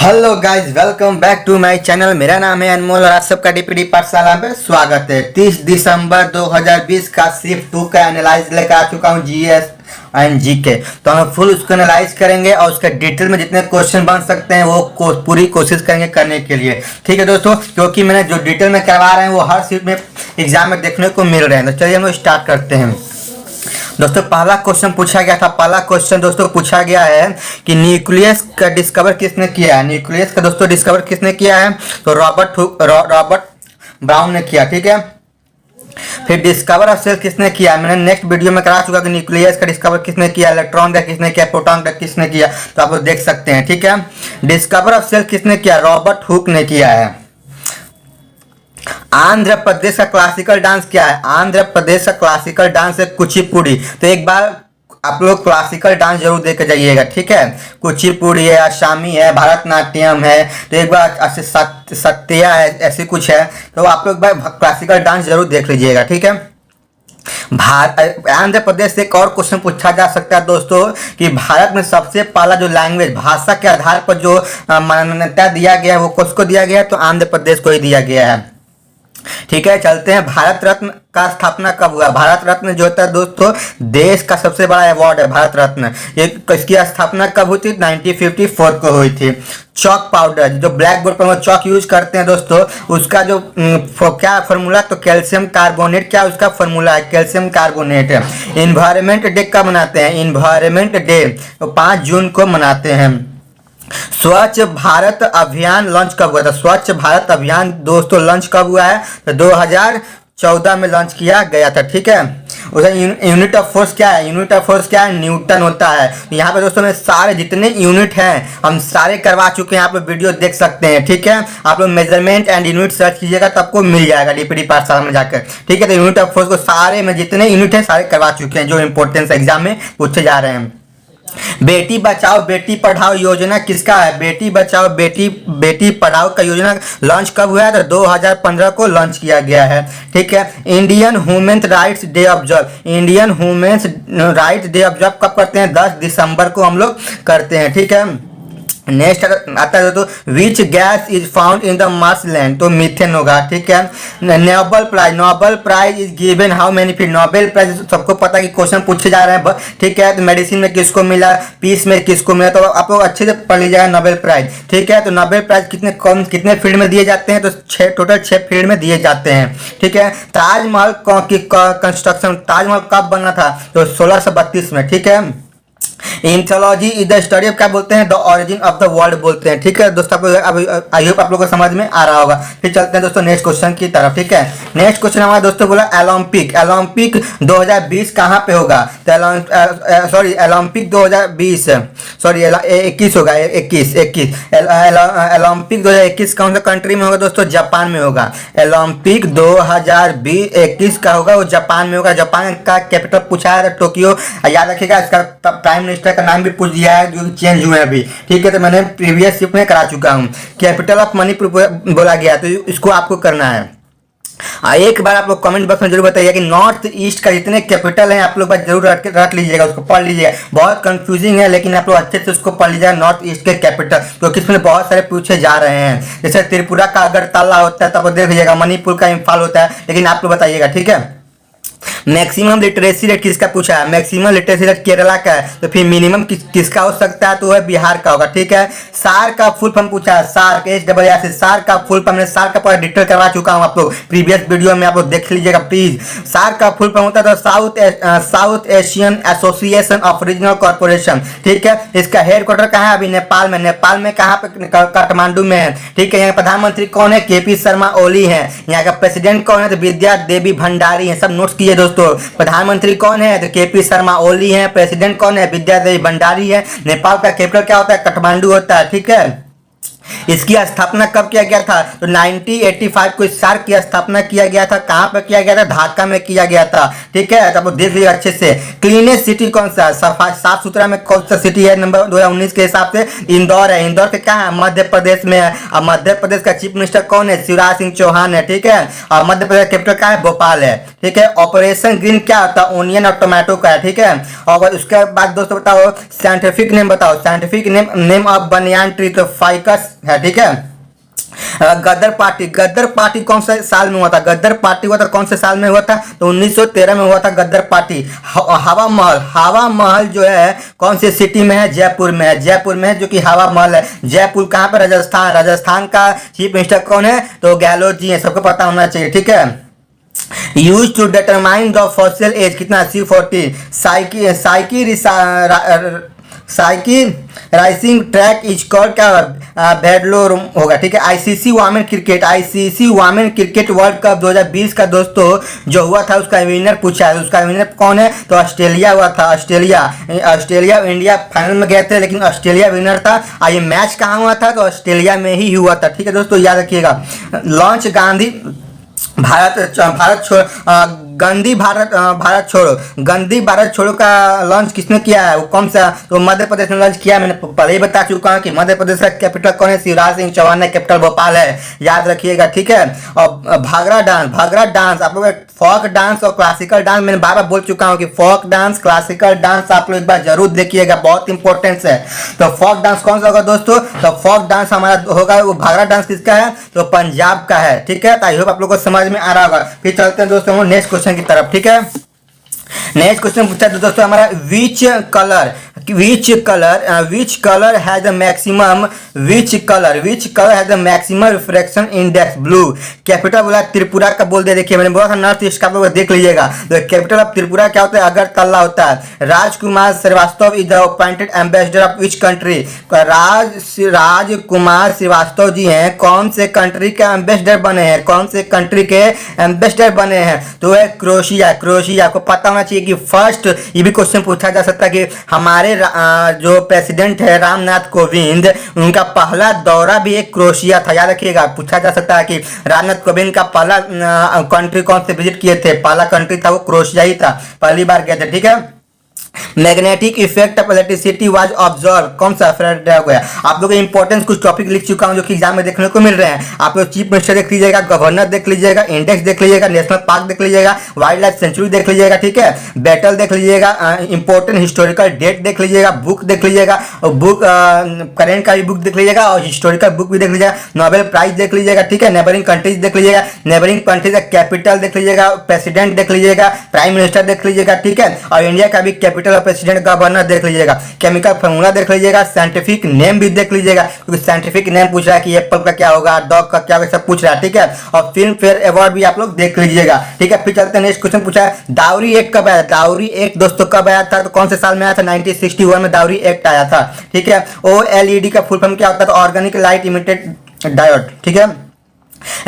Hello guys, welcome back to my channel. मेरा नाम है अनमोल और आप सबका डीपीडी पाठशाला में स्वागत है। 30 दिसंबर 2020 का शिफ्ट 2 का एनालाइज लेकर आ चुका हूँ, जीएस एंड जीके। तो हम फुल उसको एनालाइज करेंगे और उसके डिटेल में जितने क्वेश्चन बन सकते हैं वो पूरी कोशिश करेंगे करने के लिए। ठीक है दोस्तों, क्योंकि मैंने जो डिटेल में करवा रहे हैं वो हर शिफ्ट में एग्जाम में देखने को मिल रहे हैं। तो चलिए हम लोग स्टार्ट करते हैं। दोस्तों पहला क्वेश्चन पूछा गया था। पहला क्वेश्चन दोस्तों पूछा गया है कि न्यूक्लियस का डिस्कवर किसने किया है। न्यूक्लियस का दोस्तों डिस्कवर किसने किया है, तो रॉबर्ट ब्राउन ने किया। ठीक है, फिर डिस्कवर ऑफ सेल किसने किया, मैंने नेक्स्ट वीडियो में करा चुका कि न्यूक्लियस का डिस्कवर किसने किया, इलेक्ट्रॉन का किसने किया, प्रोटॉन का किसने किया, तो आप लोग देख सकते हैं। ठीक है, डिस्कवर ऑफ सेल किसने किया, रॉबर्ट हुक ने किया है। आंध्र प्रदेश का क्लासिकल डांस क्या है, आंध्र प्रदेश का क्लासिकल डांस है कुचिपुड़ी। तो एक बार आप लोग क्लासिकल डांस जरूर देख के जाइएगा। ठीक है, कुचिपुड़ी है, आसामी है, भरतनाट्यम है, तो एक बार सत्या है, ऐसे कुछ है, तो आप लोग क्लासिकल डांस जरूर देख लीजिएगा। ठीक है, आंध्र प्रदेश से एक और क्वेश्चन पूछा जा सकता है दोस्तों कि भारत में सबसे पहला जो लैंग्वेज भाषा के आधार पर जो मान्यता दिया गया है वो किसको दिया गया है, तो आंध्र प्रदेश को ही दिया गया है। ठीक है, चलते हैं। भारत रत्न का स्थापना कब हुआ। भारत रत्न जो होता है दोस्तों देश का सबसे बड़ा अवार्ड है भारत रत्न। ये इसकी स्थापना कब हुई थी, 1954 को हुई थी। चॉक पाउडर, जो ब्लैक बोर्ड पर हम चॉक यूज करते हैं दोस्तों, उसका जो क्या फार्मूला, तो कैल्शियम कार्बोनेट, क्या उसका फार्मूला है, कैल्शियम कार्बोनेट। इन्वायरमेंट डे कब मनाते हैं, इन्वायरमेंट डे 5 जून को मनाते हैं। स्वच्छ भारत अभियान लॉन्च कब हुआ था, स्वच्छ भारत अभियान दोस्तों लॉन्च कब हुआ है, तो 2014 में लॉन्च किया गया था। ठीक है, उसे यूनिट ऑफ फोर्स क्या है, यूनिट ऑफ फोर्स क्या है, न्यूटन होता है। यहाँ पे दोस्तों में सारे जितने यूनिट हैं हम सारे करवा चुके हैं, आप लोग वीडियो देख सकते हैं। ठीक है, आप लोग मेजरमेंट एंड यूनिट सर्च कीजिएगा तो आपको मिल जाएगा डीपीडी पाठशाला में जाकर। ठीक है, तो यूनिट ऑफ फोर्स को सारे में जितने यूनिट है सारे करवा चुके हैं जो इंपॉर्टेंस एग्जाम में पूछे जा रहे हैं। बेटी बचाओ बेटी पढ़ाओ योजना किसका है, बेटी बचाओ बेटी पढ़ाओ का योजना लॉन्च कब हुआ है, तो 2015 को लॉन्च किया गया है। ठीक है, Indian women's rights day observe, Indian women's rights day observe कब करते हैं, 10 दिसंबर को हम लोग करते हैं। ठीक है, नेक्स्ट आता है तो which gas is found in the marshland, तो मीथेन होगा। ठीक है, Nobel prize is given how many field, Nobel prize सबको पता है कि क्वेश्चन पूछे जा रहे हैं। ठीक है, तो मेडिसिन में किसको मिला, पीस में किसको मिला, तो आप लोग अच्छे से पढ़ लीजिएगा नोबेल प्राइज। ठीक है, तो नोबेल प्राइज कितने फील्ड में दिए जाते हैं, तो टोटल 6 फील्ड में दिए जाते हैं। ठीक है, ताजमहल की कंस्ट्रक्शन, ताजमहल कब बना था, तो 1632 में। ठीक है, ethology is the study of क्या बोलते हैं, the origin of the world बोलते हैं। ठीक है दोस्तों, आई होप आप लोगों को समझ में आ रहा होगा। फिर चलते हैं दोस्तों नेक्स्ट क्वेश्चन की तरफ। ठीक है, नेक्स्ट क्वेश्चन हमारा दोस्तों बोला ओलंपिक 2020 कहाँ पे होगा, तो ओलंपिक 2020 21 होगा, 21 ओलंपिक 2021 कौन सा कंट्री में होगा दोस्तों, जापान में होगा। ओलंपिक 2021 का होगा वो जापान में होगा। जापान का कैपिटल पूछा है टोक्यो, याद रखिएगा। इसका प्राइम मिनिस्टर का नाम भी पूछ दिया है जो चेंज हुए अभी। ठीक है, तो मैंने प्रीवियस शिफ्ट में करा चुका हूँ। कैपिटल ऑफ मणिपुर बोला गया, तो इसको आपको करना है। एक बार आप लोग कमेंट बॉक्स में जरूर बताइए कि नॉर्थ ईस्ट का जितने कैपिटल हैं आप लोग बस जरूर रख लीजिएगा, उसको पढ़ लीजिएगा। बहुत कंफ्यूजिंग है लेकिन आप लोग अच्छे से उसको पढ़ लीजिएगा, नॉर्थ ईस्ट के कैपिटल, क्योंकि इसमें बहुत सारे पूछे जा रहे हैं। जैसे त्रिपुरा का अगरतला होता है तब देख लीजिएगा, मणिपुर का इम्फाल होता है, लेकिन आप लोग बताइएगा। ठीक है, मैक्सिमम लिटरेसी रेट किसका पूछा है, मैक्सिमम लिटरेसी रेट केरला का है, तो फिर मिनिमम किसका हो सकता है, तो वह बिहार का होगा। ठीक है, सार का फुल फॉर्म पूछा है, सार्क SAR, सार का फुल फॉर्म, मैं सार का पूरा डिटेल करवा चुका हूं, आप लोग प्रीवियस वीडियो में आप लोग देख लीजिएगा प्लीज। सार का फुल फॉर्म होता है तो south Asian association of regional corporation. ठीक है, इसका हेडक्वार्टर कहाँ है, अभी नेपाल में। नेपाल में कहाँ पे, काठमांडू में है। ठीक है, यहाँ प्रधानमंत्री कौन है, KP शर्मा ओली है। यहाँ का प्रेसिडेंट कौन है, तो विद्या देवी भंडारी है। सब नोट्स कीजिए दोस्तों। प्रधानमंत्री कौन है, तो KP शर्मा ओली है। प्रेसिडेंट कौन है, विद्या देवी भंडारी है। नेपाल का कैपिटल क्या होता है, काठमांडू होता है। ठीक है, इसकी स्थापना कब किया गया था? तो 1985 को इस सार्क की स्थापना किया गया था। कहाँ पर किया गया था? ढाका में किया गया था। ठीक है, तो आप देख लीजिए अच्छे से। क्लीनेस्ट सिटी कौन सा? साफ सुथरा में कौन सा सिटी है? नंबर 2019 के हिसाब से इंदौर है। इंदौर के कहाँ है? मध्य प्रदेश में है। और मध्य प्रदेश का चीफ मिनिस्टर कौन है? शिवराज सिंह चौहान है। ठीक है, और मध्य प्रदेश कैपिटल कहाँ है? भोपाल है। ठीक है, ऑपरेशन ग्रीन क्या होता है? ओनियन और टोमेटो का है। ठीक है, और उसके बाद दोस्तों बताओ साइंटिफिक नेम बताओ, scientific name of banyan tree, तो फाइकस है। ठीक है, गदर पार्टी कौन से साल में हुआ था? गदर पार्टी हुआ था कौन से साल में हुआ था? तो 1913 में हुआ था गदर पार्टी। हवा महल जो है कौन सी सिटी में है? जयपुर में है। जयपुर में है जो कि हवा महल है। जयपुर कहाँ पर? राजस्थान। राजस्थान का चीफ मिनिस्टर कौन है? तो गहलोत जी है, सबको पता होना चाहिए। ठीक है, use to determine the fossil age कितना? C40। Psyche rising track is called क्या? बेडलोर होगा। ठीक है, ICC women cricket world cup 2020 का दोस्तों जो हुआ था उसका विनर पूछा है। उसका विनर कौन है? तो ऑस्ट्रेलिया हुआ था। ऑस्ट्रेलिया इंडिया फाइनल में गए थे लेकिन ऑस्ट्रेलिया विनर था। और ये मैच कहाँ हुआ था? तो ऑस्ट्रेलिया में ही हुआ था। ठीक है दोस्तों, याद रखिएगा। लॉन्च गांधी भारत छोड़ो का लॉन्च किसने किया है? वो कौन सा? तो मध्य प्रदेश ने लॉन्च किया। मैंने पहले ही बता चुका हूँ कि मध्य प्रदेश का कैपिटल कौन है? शिवराज सिंह चौहान है। कैपिटल भोपाल है, याद रखिएगा। ठीक है, और भागड़ा डांस आप लोग फोक डांस और क्लासिकल डांस मैंने बार बार बोल चुका हूँ कि फोक डांस क्लासिकल डांस आप लोग एक बार जरूर देखिएगा, बहुत इंपॉर्टेंस है। तो फोक डांस कौन सा होगा दोस्तों? तो फोक डांस हमारा होगा, वो भागड़ा डांस किसका है? तो पंजाब का है। ठीक है, आई होप आप लोग को समझ में आ रहा होगा। फिर चलते हैं दोस्तों नेक्स्ट क्वेश्चन की तरफ। ठीक है, नेक्स्ट क्वेश्चन पूछा था दोस्तों हमारा which colour has the maximum refraction index blue? Capital बोला त्रिपुरा का बोल दे। देखिए मैंने बोला था नॉर्थ ईस्ट का, आप लोग देख लीजिएगा। तो कैपिटल ऑफ त्रिपुरा क्या होता है? अगरतला होता है। Rajkumar Srivastava is the appointed ambassador of which country? Rajkumar Srivastava ji हैं कौन से कंट्री के एम्बेसडर बने हैं? कौन से कंट्री के एम्बेसडर बने हैं? तो है क्रोशिया। को पता होना चाहिए कि फर्स्ट ये भी क्वेश्चन पूछा जा सकता है कि हमारे जो प्रेसिडेंट है रामनाथ कोविंद, उनका पहला दौरा भी एक क्रोशिया था। याद रखिएगा, पूछा जा सकता है कि रामनाथ कोविंद का पहला कंट्री कौन से विजिट किए थे? पहला कंट्री था वो क्रोशिया ही था, पहली बार गए थे। ठीक है, magnetic effect of electricity was observe कौन सा? फैराडे हो गया। आप लोग इंपॉर्टेंट कुछ टॉपिक लिख चुका हूं जो कि एग्जाम में देखने को मिल रहे हैं। आप लोग चीफ मिनिस्टर देख लीजिएगा, गवर्नर देख लीजिएगा, इंडेक्स देख लीजिएगा, नेशनल पार्क देख लीजिएगा, वाइल्ड लाइफ सेंचुरी देख लीजिएगा। ठीक है, बैटल देख लीजिएगा, इंपॉर्टेंट हिस्टोरिकल डेट देख लीजिएगा, बुक देख लीजिएगा, बुक करेंट का भी बुक देख लीजिएगा और हिस्टोरिकल बुक भी देख लीजिएगा, नोबेल प्राइज देख लीजिएगा। ठीक है, नेबरिंग कंट्रीज देख लीजिएगा, नेबरिंग कंट्रीज का कैपिटल देख लीजिएगा, प्रेसिडेंट देख लीजिएगा, प्राइम मिनिस्टर देख लीजिएगा। ठीक है, और इंडिया का भी कैपिटल और प्रेसिडेंट गवर्नर देख लीजिएगा, केमिकल फार्मूला देख लीजिएगा, साइंटिफिक नेम भी देख लीजिएगा क्योंकि साइंटिफिक नेम पूछ रहा है कि एप्पल का क्या होगा, डॉग का क्या होगा, सब पूछ रहा है। ठीक है, और फिल्म फेयर अवार्ड भी आप लोग देख लीजिएगा। ठीक है, फिर चलते हैं नेक्स्ट क्वेश्चन पूछा है दाउरी एक्ट कब आया? दाउरी एक्ट दोस्तों कब आया था? तो कौन से साल में आया था? 1961 में दाउरी एक्ट आया था। ठीक है, OLED का फुल फॉर्म क्या होता है? तो ऑर्गेनिक लाइट इमिटेड डायोड। ठीक है,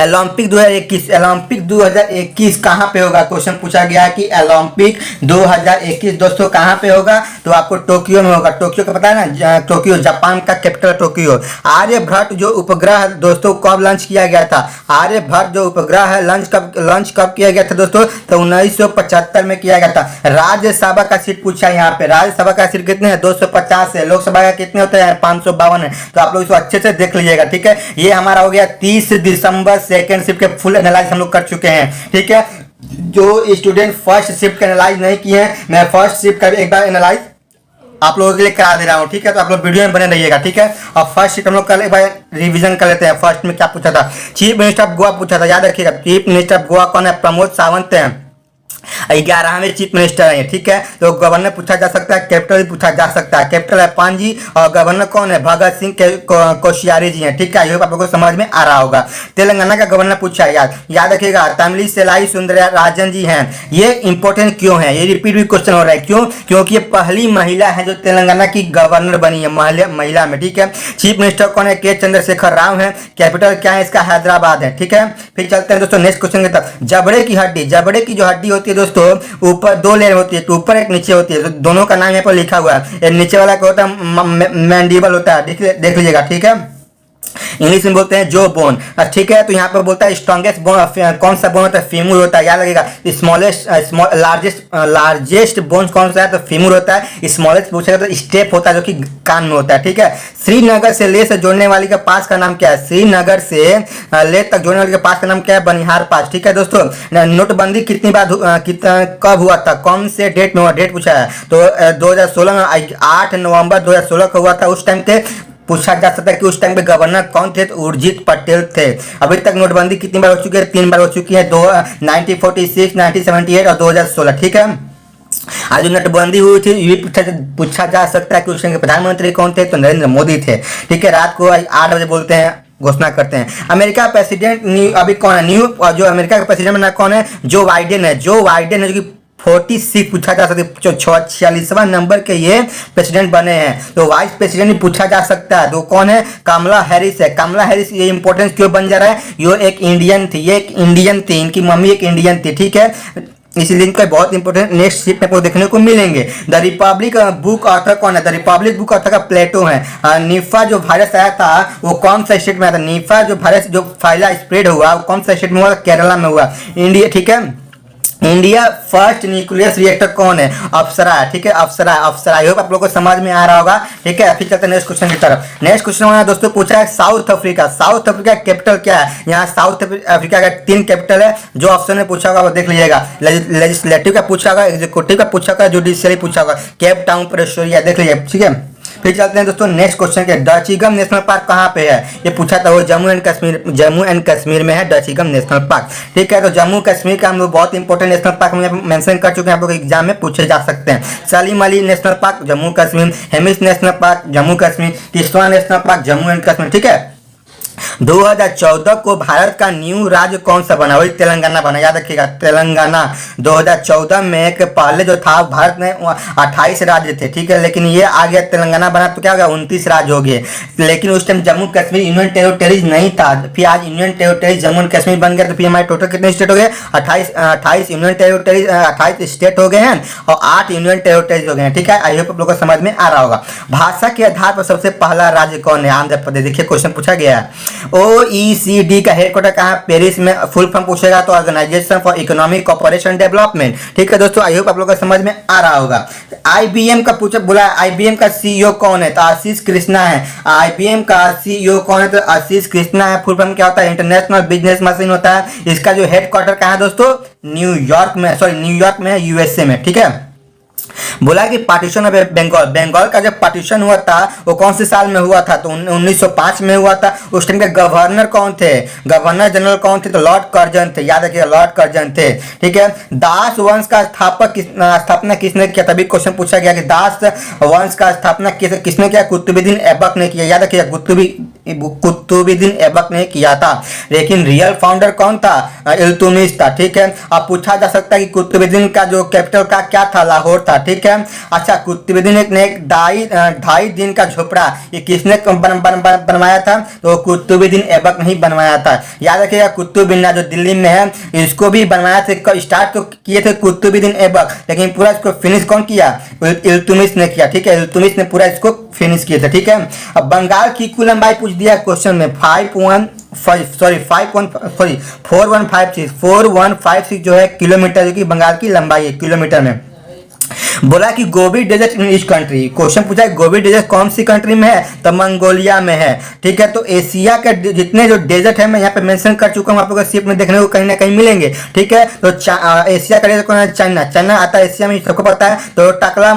ओलंपिक 2021 कहाँ पे होगा? क्वेश्चन पूछा गया है कि ओलंपिक 2021 दोस्तों कहाँ पे होगा? तो आपको टोक्यो में होगा। टोक्यो का पता है ना, टोक्यो जापान का कैपिटल टोक्यो। आर्यभट्ट जो उपग्रह दोस्तों कब लॉन्च किया गया था? आर्यभट्ट जो उपग्रह है लॉन्च कब किया गया था दोस्तों? तो 1975 में किया गया था। राज्यसभा का सीट पूछा है यहाँ पे। राज्यसभा का सीट कितने हैं? 250 है। लोकसभा का कितने होते हैं? 552 है। तो आप लोग इसको अच्छे से देख लीजिएगा। ठीक है, ये हमारा हो गया 30 दिसंबर सेकेंड शिफ्ट के फुल एनालाइज हम लोग कर चुके हैं। ठीक है, जो स्टूडेंट फर्स्ट शिफ्ट का एनालाइज नहीं किए हैं, मैं फर्स्ट शिफ्ट का एक बार एनालाइज आप लोगों के लिए करा दे रहा हूं। ठीक है, तो आप लोग वीडियो में बने रहिएगा। ठीक है, और फर्स्ट शिफ्ट हम लोग कल एक बार रिवीजन कर लेते हैं। फर्स्ट में क्या पूछा था? चीफ मिनिस्टर ऑफ गोवा पूछा था, याद रखिएगा। चीफ मिनिस्टर ऑफ गोवा कौन है? प्रमोद सावंत हैं, 11वें चीफ मिनिस्टर है। ठीक है, तो गवर्नर पूछा जा सकता है, कैपिटल भी पूछा जा सकता है। कैपिटल है पांजी और गवर्नर कौन है? भगत सिंह कोश्यारी जी हैं। ठीक है, ये आप लोगों को समझ में आ रहा होगा। तेलंगाना का गवर्नर पूछा है, याद रखिएगा, तमिलिसाई सुंदरराजन जी हैं। ये इंपॉर्टेंट क्यों है? ये रिपीट भी क्वेश्चन हो रहा है, क्यों? क्योंकि ये पहली महिला है जो तेलंगाना की गवर्नर बनी है, महिला में। ठीक है, चीफ मिनिस्टर कौन है? के चंद्रशेखर राव है। कैपिटल क्या है इसका? हैदराबाद है। ठीक है, फिर चलते हैं दोस्तों नेक्स्ट क्वेश्चन की तरफ। जबड़े की की जो हड्डी होती है दोस्तों, ऊपर दो लेयर होती है, तो ऊपर एक नीचे होती है। तो दोनों का नाम यहाँ पर लिखा हुआ है। नीचे वाला क्या होता है? मैंडिबल होता है। देख लीजिएगा। ठीक है, इंग्लिश में बोलते हैं जो बोन। ठीक है, तो यहाँ पर बोलता है स्ट्रॉन्गेस्ट बोन कौन सा बोन होता है, फीमूर होता है, याद लगेगा। लार्जेस्ट बोन कौन सा है, तो फीमूर होता है। स्मॉलेस्ट पूछेगा तो स्टेप होता है जो कि कान में होता है। ठीक है, श्रीनगर से लेह से जोड़ने वाली के पास का नाम क्या है, श्रीनगर से लेह तक जोड़ने वाली के पास का नाम क्या है, बनिहार पास। ठीक है दोस्तों, नोटबंदी कितनी बार कब हुआ था, कौन से डेट में हुआ, डेट पूछा है तो 2016 में 8 नवंबर 2016 को हुआ था। उस टाइम पे पूछा जा सकता है कि उस टाइम पे गवर्नर कौन थे, तो उर्जित पटेल थे। अभी तक नोटबंदी कितनी बार हो चुकी है, 3 बार हो चुकी है, 1946, 1978 और 2016। ठीक है, आज जो नोटबंदी हुई थी ये पूछा जा सकता है कि उस टाइम के प्रधानमंत्री कौन थे, तो नरेंद्र मोदी थे। ठीक है, रात को 8 बजे बोलते हैं, घोषणा करते हैं। अमेरिका प्रेसिडेंट अभी कौन है, न्यू जो अमेरिका का प्रेसिडेंट बना कौन है, जो बाइडेन है। जो बाइडेन है जो कि 46 पूछा जा सकता है, 46वां नंबर के ये प्रेसिडेंट बने हैं। तो वाइस प्रेसिडेंट भी पूछा जा सकता है, तो कौन है, कमला हैरिस है। कमला हैरिस ये इंपॉर्टेंस क्यों बन जा रहा है, ये एक इंडियन थी, ये एक इंडियन थी, इनकी मम्मी एक इंडियन थी। ठीक है, इसीलिए इनका बहुत इंपॉर्टेंट नेक्स्ट शिप में देखने को मिलेंगे। द रिपब्लिक बुक ऑथर कौन है, द रिपब्लिक बुक ऑथर का प्लेटो है। निफा जो वायरस आया था वो कौन सा स्टेट में आया था, निफा जो वायरस जो फैला स्प्रेड हुआ वो कौन सा स्टेट में हुआ, केरला में हुआ। इंडिया, ठीक है, इंडिया फर्स्ट न्यूक्लियर रिएक्टर कौन है, अप्सरा है। ठीक है, अप्सरा, अप्सरा। आई होप आप लोगों को समझ में आ रहा होगा। ठीक है, फिर चलते हैं नेक्स्ट क्वेश्चन की तरफ। नेक्स्ट क्वेश्चन हमारा दोस्तों पूछा है south Africa. South Africa capital क्या है, यहाँ साउथ अफ्रीका का 3 कैपिटल है। जो ऑप्शन में पूछा होगा वो देख लीजिएगा। लेजिस्लेटिव का पूछा होगा, एग्जीक्यूटिव का पूछा होगा, जुडिशियरी पूछा होगा। केप टाउन, प्रेटोरिया, देख लीजिए। ठीक है, फिर चलते हैं दोस्तों नेक्स्ट क्वेश्चन के। डचिगम नेशनल पार्क कहाँ पे है, ये पूछा था, वो जम्मू एंड कश्मीर में है डचिगम नेशनल पार्क। ठीक है, तो जम्मू कश्मीर का हम लोग बहुत इंपॉर्टेंट नेशनल पार्क हम मेंशन कर चुके हैं, आप लोग एग्जाम में पूछे जा सकते हैं। Salim Ali national park Jammu Kashmir, Hemis national park Jammu Kashmir, Kishtwar national park Jammu and Kashmir. ठीक है, 2014 को भारत का न्यू राज्य कौन सा बना, वही तेलंगाना बना, याद रखिएगा तेलंगाना। 2014 में एक पहले जो था भारत में 28 राज्य थे। ठीक है, लेकिन ये आ गया तेलंगाना बना तो क्या हो गया, 29 राज्य हो गए। लेकिन उस time Jammu Kashmir union territories नहीं था, फिर आज union territories Jammu and Kashmir बन गया। तो फिर हमारे टोटल कितने स्टेट हो गए, 28 यूनियन टेरिटरीज, 28 स्टेट हो गए हैं और 8 यूनियन टेरिटरीज हो गए हैं। ठीक है, आई होप आप लोगों को समझ में आ रहा होगा। भाषा के आधार पर सबसे पहला राज्य कौन है, आंध्र प्रदेश। देखिए क्वेश्चन पूछा गया है। OECD का हेडक्वार्टर कहाँ, पेरिस में। फुल फॉर्म पूछेगा तो organisation for economic cooperation development. ठीक है दोस्तों, आई होप आप लोगों को समझ में आ रहा होगा। IBM का पूछा, बोला IBM का CEO कौन है, तो आशीष कृष्णा है। IBM का CEO कौन है, तो आशीष कृष्णा है। फुल फॉर्म क्या होता है, इंटरनेशनल बिजनेस मशीन होता है। इसका जो हेडक्वार्टर कहाँ है दोस्तों, न्यूयॉर्क में है, USA में। ठीक है, बोला कि पार्टीशन ऑफ बंगाल, बंगाल का जब पार्टीशन हुआ था वो कौन से साल में हुआ था, तो 1905 में हुआ था। उस टाइम के गवर्नर कौन थे, गवर्नर जनरल कौन थे, तो लॉर्ड कर्जन थे, याद रखिएगा लॉर्ड कर्जन थे। ठीक है, दास वंश का स्थापना किसने किया, तभी क्वेश्चन पूछा गया कि दास वंश का स्थापना किसने किया, कुतुबुद्दीन ऐबक ने किया, याद रखिएगा कुतुबुद्दीन ऐबक ने किया था। लेकिन रियल फाउंडर कौन था, इल्तुतमिश था। ठीक है, अब पूछा जा सकता है कि कुतुबुद्दीन का जो कैपिटल का क्या था, लाहौर था। ठीक है, अच्छा कुतुबुद्दीन ने एक 2.5 दिन का झोपड़ा ये किसने बनवाया था, तो कुतुबुद्दीन ऐबक नहीं बनवाया था। याद रखिएगा कुतुब मीनार जो दिल्ली में है इसको भी बनवाया थे, स्टार्ट तो किए थे कुतुबुद्दीन ऐबक, लेकिन पूरा इसको फिनिश कौन किया, इल्तुतमिश ने किया। ठीक है, इल्तुतमिश ने पूरा इसको फिनिश किया था। ठीक है, अब बंगाल की कुल लंबाई पूछ दिया क्वेश्चन में, 4156 जो है किलोमीटर, जो कि बंगाल की लंबाई है किलोमीटर में। बोला कि Gobi desert in each country, question पूछा है गोबी डेजर्ट कौन सी कंट्री में है, तो मंगोलिया में है। ठीक है, तो एशिया के जितने जो डेजर्ट है मैं यहाँ पे मेंशन कर चुका हूँ, आप लोगों को शिप में देखने को कहीं ना कहीं मिलेंगे। ठीक है, तो एशिया का डेजर्ट कौन है, चाइना, चाइना आता है एशिया में, सबको पता है। तो टाकला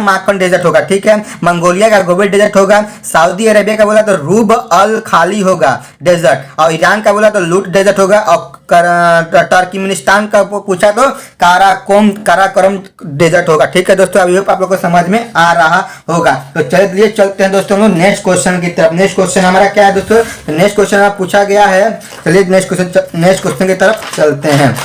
माखन डेजर्ट होगा। ठीक है, मंगोलिया का गोबी डेजर्ट होगा। सऊदी अरेबिया का बोला तो रूब अल खाली होगा डेजर्ट, और ईरान का बोला तो लूट डेजर्ट होगा, और टर्कमेनिस्तान का पूछा तो काराकोरम डेजर्ट होगा। ठीक है दोस्तों, अभी आप लोगों को समझ में आ रहा होगा। तो चलिए चलते हैं दोस्तों नेक्स्ट क्वेश्चन की तरफ। नेक्स्ट क्वेश्चन हमारा क्या है दोस्तों, नेक्स्ट क्वेश्चन पूछा गया है, चलिए नेक्स्ट क्वेश्चन की तरफ चलते हैं।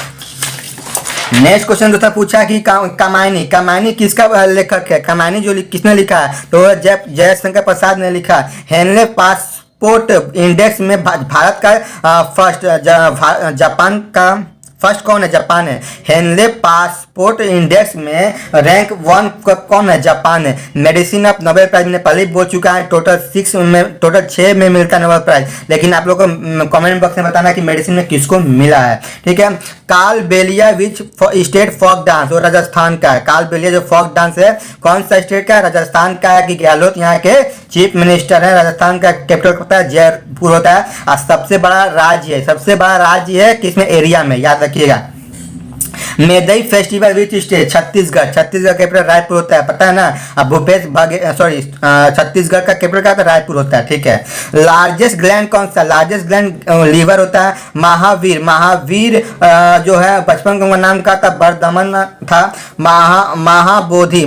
नेक्स्ट क्वेश्चन दोस्तों पूछा कि कमायनी किसका लेखक है, कमायनी जो किसने लिखा है, तो जयशंकर प्रसाद ने लिखा। हेनले पासपोर्ट इंडेक्स में भारत का फर्स्ट, जापान का फर्स्ट कौन है, जापान है। हेनले स्पोर्ट इंडेक्स में रैंक 1 कौन है? जापान है। मेडिसिन ऑफ नोबेल प्राइज मैंने पहले ही बोल चुका है, टोटल 6 में मिलता है नोबेल प्राइज, लेकिन आप लोग को कमेंट बॉक्स में बताना कि मेडिसिन में किसको मिला है, ठीक है। Kalbelia which state folk dance, वो राजस्थान का है। कालबेलिया जो फोक डांस है कौन सा स्टेट का है? राजस्थान का है। कि गहलोत यहाँ के चीफ मिनिस्टर है। राजस्थान का कैपिटल पता है? जयपुर होता है। और सबसे बड़ा राज्य है किसमें? एरिया में, याद रखिएगा। मेदई फेस्टिवल विच स्टेट? छत्तीसगढ़ का कैपिटल रायपुर होता है, पता है ना। अब छत्तीसगढ़ का कैपिटल क्या होता है? रायपुर होता है, ठीक है। लार्जेस्ट ग्लैंड कौन सा? लार्जेस्ट ग्लैंड लीवर होता है। महावीर जो है बचपन का नाम क्या था? बर्दमन था। Mahabodhi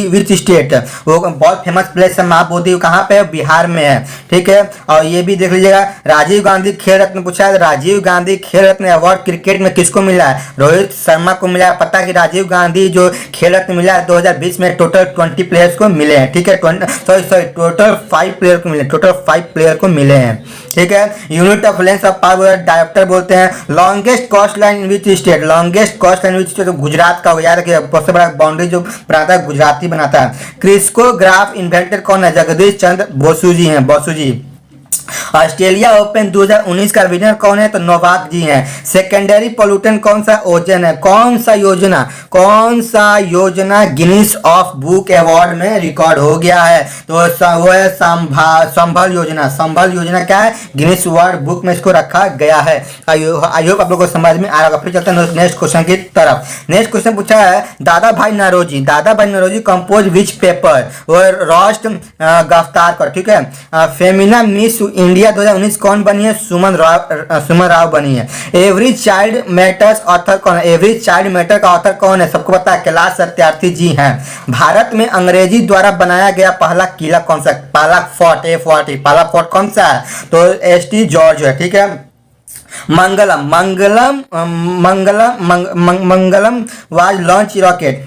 which state? वो बहुत फेमस प्लेस है महाबोधि, कहाँ पे है? बिहार में है, ठीक है। और ये भी देख लीजिएगा, राजीव गांधी खेल रत्न पूछा है। राजीव गांधी खेल रत्न अवार्ड क्रिकेट में किसको मिला है? रोहित शर्मा को मिला है। पता है कि राजीव गांधी जो खेल रत्न मिला है 2020 में टोटल 20 प्लेयर्स को मिले हैं, ठीक है। टोटल 5 प्लेयर को मिले हैं, ठीक है। Unit of length of power director बोलते हैं। Longest coast line in which state? Longest coast line which state? Gujarat का हो, याद रखिए। सबसे बड़ा बाउंड्री जो बनाता है गुजराती बनाता है। क्रिस्कोग्राफ इन्वेंटर कौन है? जगदीश चंद्र बोसु जी हैं, बोसु जी। ऑस्ट्रेलिया ओपन 2019 का विनर कौन है? तो नोवाक जी हैं। सेकेंडरी पोल्यूटेंट कौन सा? ओजोन है। कौन सा योजना गिनीज ऑफ बुक अवार्ड में रिकॉर्ड हो गया है? तो वो है संभल योजना क्या है? गिनीज वर्ल्ड बुक में इसको रखा गया है। आई होप आप लोगों को समझ में आ रहा होगा। फिर चलते हैं नेक्स्ट क्वेश्चन की तरफ। नेक्स्ट क्वेश्चन पूछा है दादा भाई नौरोजी कंपोज विच पेपर? वो राष्ट्र गिरफ्तार, ठीक है। फेमिना मिस इंडिया 2019 कौन बनी है? सुमन राव बनी है। एवरी चाइल्ड मैटर्स ऑथर कौन है? एवरी चाइल्ड मैटर का ऑथर कौन है? सबको पता है, कैलाश सत्यार्थी जी हैं। भारत में अंग्रेजी द्वारा बनाया गया पहला किला कौन सा? पाला फोर्ट कौन सा है? तो ST जॉर्ज है, ठीक है। Mangalam was launch rocket,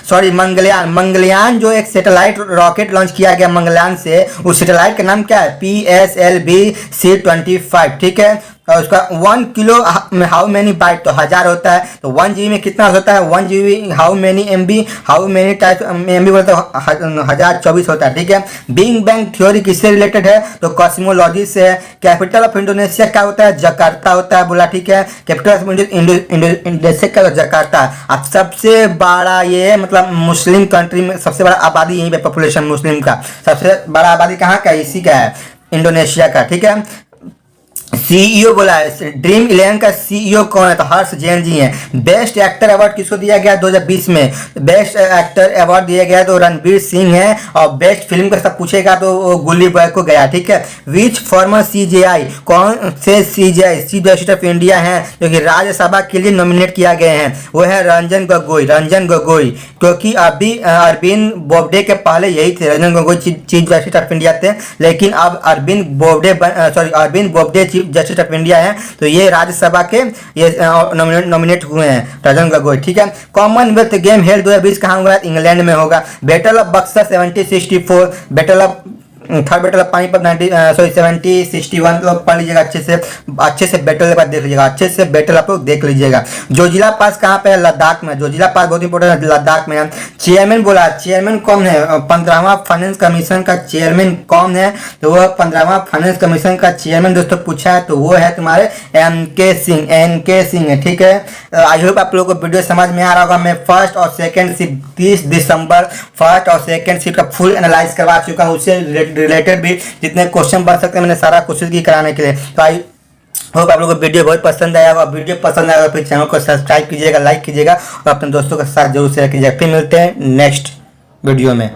sorry Mangalyaan जो एक सैटेलाइट रॉकेट लॉन्च किया गया मंगलयान से, उस सैटेलाइट का नाम क्या है? PSLV-C25, ठीक है। और उसका 1 किलो में हाउ मेनी बाइट? तो 1000 होता है। तो 1 GB में कितना होता है? 1 GB how many MB? How many type MB बोलते हैं? 1024 होता है, ठीक है। बिग बैंग थ्योरी किससे रिलेटेड है? तो कॉस्मोलॉजी से है। कैपिटल ऑफ इंडोनेशिया क्या होता है? जकार्ता होता है, बोला, ठीक है। कैपिटल ऑफ इंडोनेशिया का जकार्ता। अब सबसे बड़ा ये मतलब मुस्लिम कंट्री में सबसे बड़ा आबादी यहीं पे, पॉपुलेशन मुस्लिम का सबसे बड़ा आबादी कहाँ का? इसी का है, इंडोनेशिया का, ठीक है। CEO बोला है, ड्रीम 11 का CEO कौन है? तो हर्ष जैन जी हैं। बेस्ट एक्टर अवार्ड किसको दिया गया 2020 में? बेस्ट एक्टर अवार्ड दिया गया तो रणवीर सिंह है। और बेस्ट फिल्म का सब पूछेगा तो गुल्ली बॉय को गया, ठीक है। विच फॉर्मर CJI? कौन से CJI chief justice of India हैं जो कि राज्यसभा के लिए नॉमिनेट किया गए हैं? वो है रंजन गोगोई, क्योंकि अभी अरविंद बोबडे के पहले यही थे, Ranjan Gogoi chief justice of India थे, लेकिन अब Arvind Bobde chief justice of India है। तो ये राज्यसभा के ये नॉमिनेट हुए हैं, रंजन गोगोई, ठीक है। कॉमनवेल्थ गेम हेल्ड 2020 कहाँ होगा? इंग्लैंड में होगा। Battle of Buxar 1764, battle of third battle of Panipat 7061 लोग पढ़ लीजिएगा अच्छे से बैटल पर देख लीजिएगा, अच्छे से बैटल आप लोग देख लीजिएगा। जोजिला पास कहाँ पे है? लद्दाख में। जोजिला पास बहुत इंपॉर्टेंट है, लद्दाख में है। चेयरमैन बोला, चेयरमैन कौन है? 15वां फाइनेंस कमीशन का चेयरमैन कौन है? तो वह 15वां फाइनेंस कमीशन का चेयरमैन दोस्तों पूछा है तो वो है तुम्हारे NK सिंह है, ठीक है। आई होप आप लोगों को वीडियो समझ में आ रहा होगा। मैं फर्स्ट और सेकेंड शिफ्ट 30 दिसंबर फर्स्ट और सेकेंड शिफ्ट का फुल एनालाइज करवा चुका हूँ, उससे रिलेटेड भी जितने क्वेश्चन बन सकते हैं मैंने सारा कोशिश की कराने के लिए। तो आई होप आप लोगों को वीडियो बहुत पसंद आया होगा। वीडियो पसंद आएगा फिर चैनल को सब्सक्राइब कीजिएगा, लाइक कीजिएगा और अपने दोस्तों के साथ जरूर शेयर कीजिएगा। फिर मिलते हैं नेक्स्ट वीडियो में।